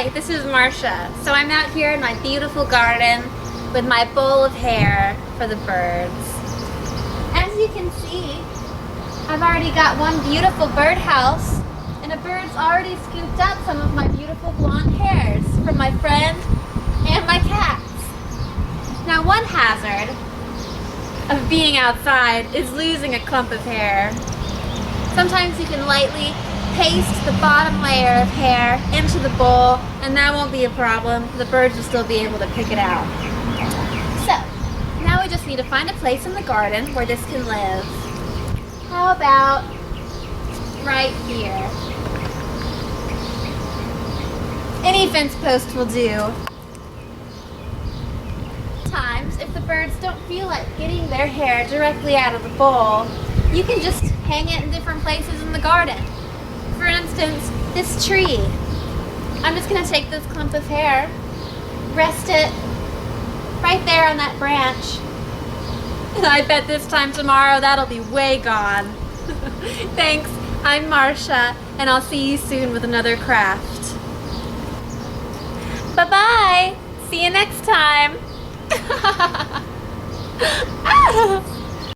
Hi, this is Marsha. So I'm out here in my beautiful garden with my bowl of hair for the birds. As you can see, I've already got one beautiful birdhouse, and a bird's already scooped up some of my beautiful blonde hairs from my friend and my cats. Now, one hazard of being outside is losing a clump of hair. Sometimes you can lightly paste the bottom layer of hair into the bowl, and that won't be a problem. The birds will still be able to pick it out. So, now we just need to find a place in the garden where this can live. How about right here? Any fence post will do. Sometimes, if the birds don't feel like getting their hair directly out of the bowl, you can just hang it in different places in the garden. For instance, this tree. I'm just going to take this clump of hair, rest it right there on that branch, and I bet this time tomorrow that'll be way gone. Thanks, I'm Marsha, and I'll see you soon with another craft. Bye-bye! See you next time!